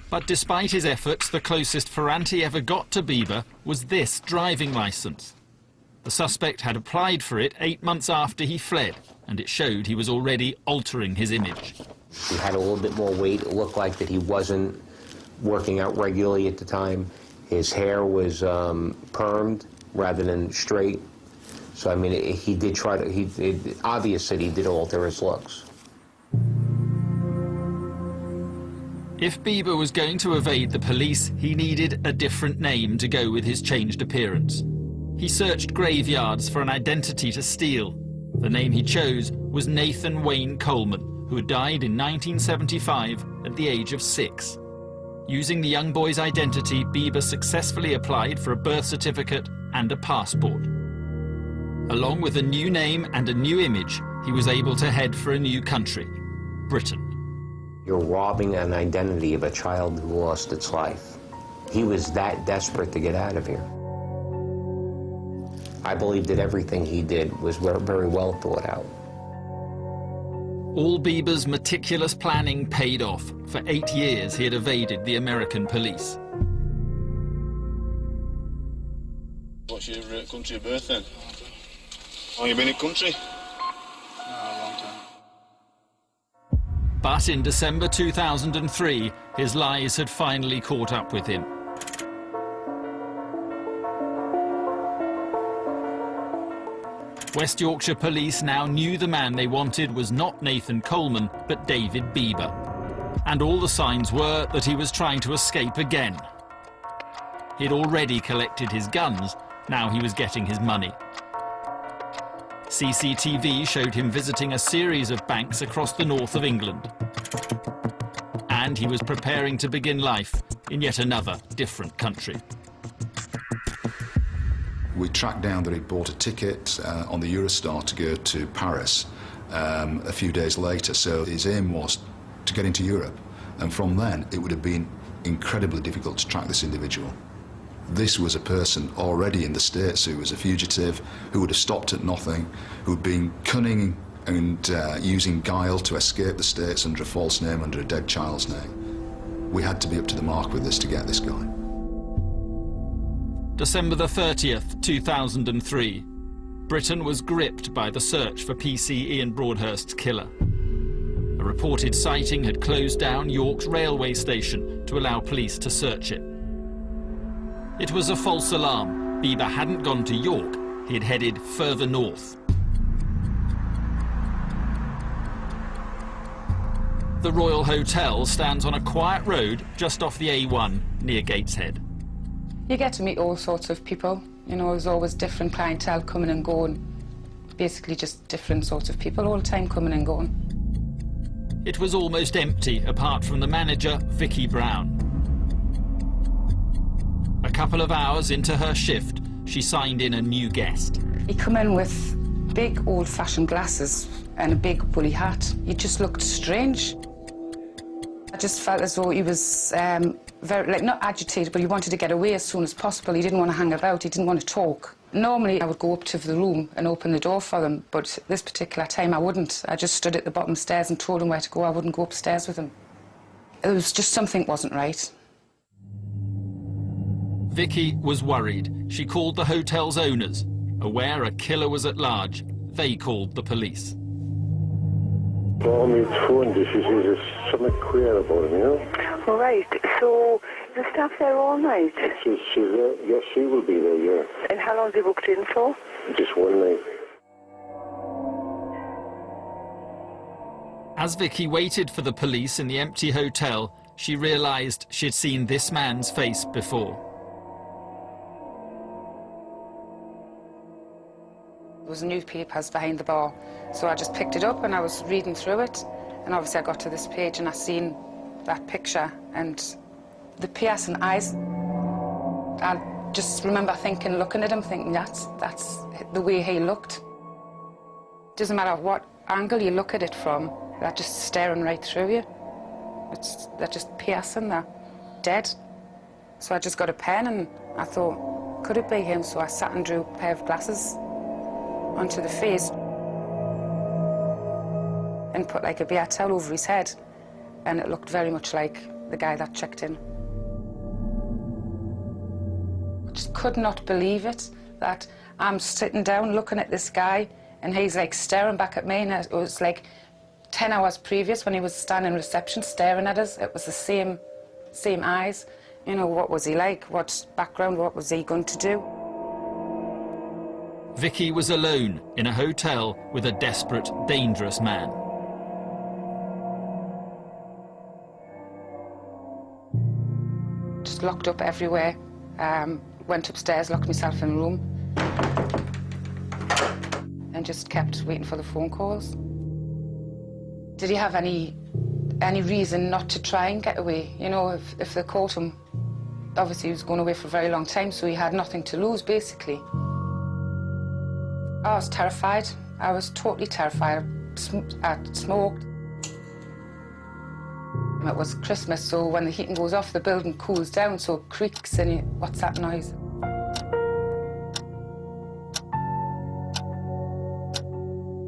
But despite his efforts, the closest Ferranti ever got to Bieber was this driving licence. The suspect had applied for it 8 months after he fled, and it showed he was already altering his image. He had a little bit more weight. It looked like that he wasn't working out regularly at the time. His hair was permed rather than straight. So, I mean, he did try to, obvious that he did alter his looks. If Bieber was going to evade the police, he needed a different name to go with his changed appearance. He searched graveyards for an identity to steal. The name he chose was Nathan Wayne Coleman, who had died in 1975 at the age of 6. Using the young boy's identity, Bieber successfully applied for a birth certificate and a passport. Along with a new name and a new image, he was able to head for a new country, Britain. You're robbing an identity of a child who lost its life. He was that desperate to get out of here. I believe that everything he did was very well thought out. All Bieber's meticulous planning paid off. For 8 years, he had evaded the American police. What's your country of birth then? Oh, you've been in country? No, a long time. But in December 2003, his lies had finally caught up with him. West Yorkshire police now knew the man they wanted was not Nathan Coleman, but David Bieber. And all the signs were that he was trying to escape again. He'd already collected his guns, now he was getting his money. CCTV showed him visiting a series of banks across the north of England. And he was preparing to begin life in yet another different country. We tracked down that he'd bought a ticket on the Eurostar to go to Paris a few days later, so his aim was to get into Europe. And from then, it would have been incredibly difficult to track this individual. This was a person already in the States who was a fugitive, who would have stopped at nothing, who'd been cunning and using guile to escape the States under a false name, under a dead child's name. We had to be up to the mark with this to get this guy. December the 30th, 2003. Britain was gripped by the search for PC Ian Broadhurst's killer. A reported sighting had closed down York's railway station to allow police to search it. It was a false alarm. Bieber hadn't gone to York, he had headed further north. The Royal Hotel stands on a quiet road just off the A1 near Gateshead. You get to meet all sorts of people. You know, there's always different clientele coming and going. Basically just different sorts of people all the time coming and going. It was almost empty, apart from the manager, Vicky Brown. A couple of hours into her shift, she signed in a new guest. He come in with big old-fashioned glasses and a big woolly hat. He just looked strange. I just felt as though he was very, like, not agitated, but he wanted to get away as soon as possible. He didn't want to hang about, he didn't want to talk. Normally I would go up to the room and open the door for them, but this particular time I wouldn't. I just stood at the bottom stairs and told him where to go. I wouldn't go upstairs with him. It was just something wasn't right. Vicky was worried. She called the hotel's owners. Aware a killer was at large, they called the police. All me phone, she says there's something queer about him, you know? All right, so the staff there all night? She's there, yes, she will be there, yeah. And how long is he booked in for? Just one night. As Vicky waited for the police in the empty hotel, she realised she'd seen this man's face before. There was newspapers behind the bar, so I just picked it up and I was reading through it, and obviously I got to this page and I seen that picture and the piercing eyes. I just remember thinking, looking at him, thinking that's the way he looked. Doesn't matter what angle you look at it from, they're just staring right through you. They're just piercing, they're dead. So I just got a pen and I thought, could it be him? So I sat and drew a pair of glasses onto the face and put like a bear towel over his head, and it looked very much like the guy that checked in. I just could not believe it, that I'm sitting down looking at this guy and he's like staring back at me, and it was like 10 hours previous when he was standing in reception staring at us. It was the same eyes. You know, what was he like? What background? What was he going to do? Vicky was alone in a hotel with a desperate, dangerous man. Just locked up everywhere. Went upstairs, locked myself in a room, and just kept waiting for the phone calls. Did he have any reason not to try and get away? You know, if they caught him, obviously he was going away for a very long time, so he had nothing to lose, basically. I was terrified. I was totally terrified. I smoked. It was Christmas, so when the heating goes off, the building cools down, so it creaks, and what's that noise?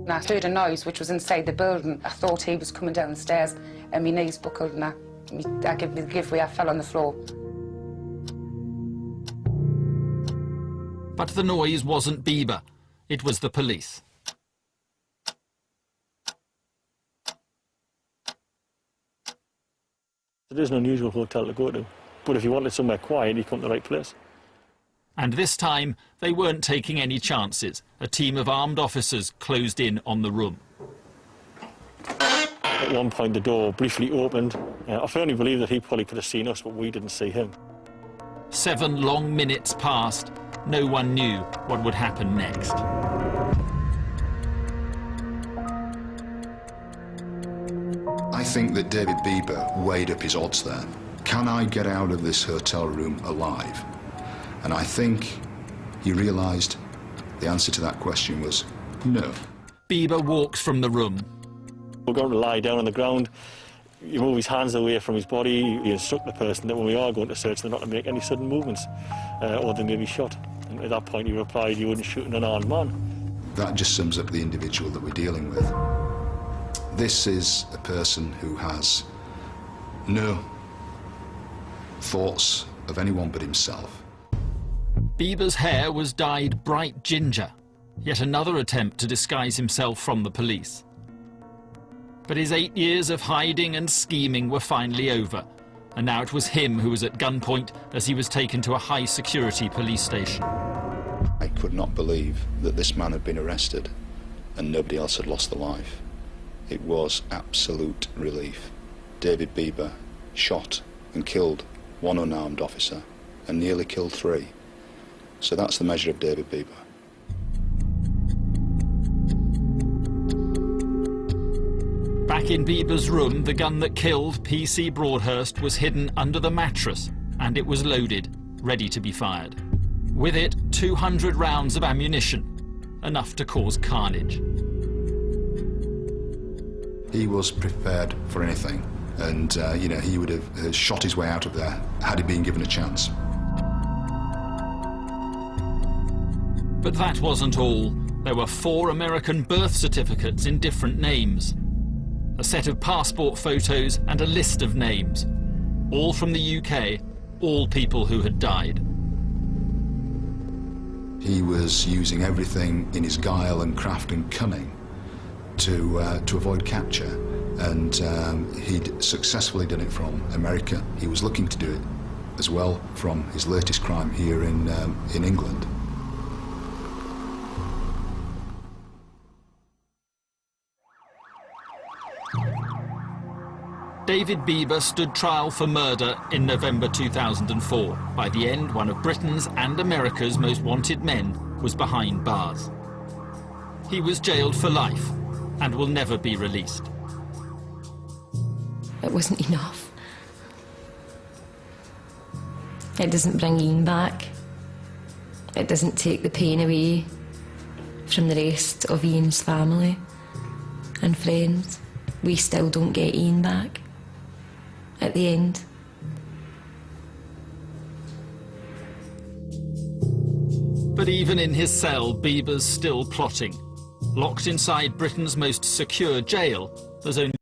And I heard a noise which was inside the building. I thought he was coming down the stairs, and my knees buckled, and I gave me the giveaway. I fell on the floor. But the noise wasn't Bieber. It was the police. It is an unusual hotel to go to, but if you wanted somewhere quiet, you come to the right place. And this time, they weren't taking any chances. A team of armed officers closed in on the room. At one point, the door briefly opened. I firmly believe that he probably could have seen us, but we didn't see him. 7 long minutes passed. No one knew what would happen next. I think that David Bieber weighed up his odds there. Can I get out of this hotel room alive? And I think he realised the answer to that question was no. Bieber walked from the room. We're going to lie down on the ground. You move his hands away from his body. You instruct the person that when we are going to search them not to make any sudden movements, or they may be shot. And at that point he replied, "You wouldn't shoot an unarmed man." That just sums up the individual that we're dealing with. This is a person who has no thoughts of anyone but himself. Bieber's hair was dyed bright ginger, yet another attempt to disguise himself from the police. But his 8 years of hiding and scheming were finally over, and now it was him who was at gunpoint as he was taken to a high-security police station. I could not believe that this man had been arrested and nobody else had lost their life. It was absolute relief. David Bieber shot and killed 1 unarmed officer and nearly killed 3. So that's the measure of David Bieber. Back in Bieber's room, the gun that killed P.C. Broadhurst was hidden under the mattress, and it was loaded, ready to be fired. With it, 200 rounds of ammunition, enough to cause carnage. He was prepared for anything, and he would have shot his way out of there had he been given a chance. But that wasn't all. There were 4 American birth certificates in different names, a set of passport photos and a list of names, all from the UK, all people who had died. He was using everything in his guile and craft and cunning to avoid capture, and he'd successfully done it from America. He was looking to do it as well from his latest crime here in England. David Bieber stood trial for murder in November 2004. By the end, one of Britain's and America's most wanted men was behind bars. He was jailed for life and will never be released. It wasn't enough. It doesn't bring Ian back. It doesn't take the pain away from the rest of Ian's family and friends. We still don't get Ian back at the end. But even in his cell, Bieber's still plotting. Locked inside Britain's most secure jail, there's only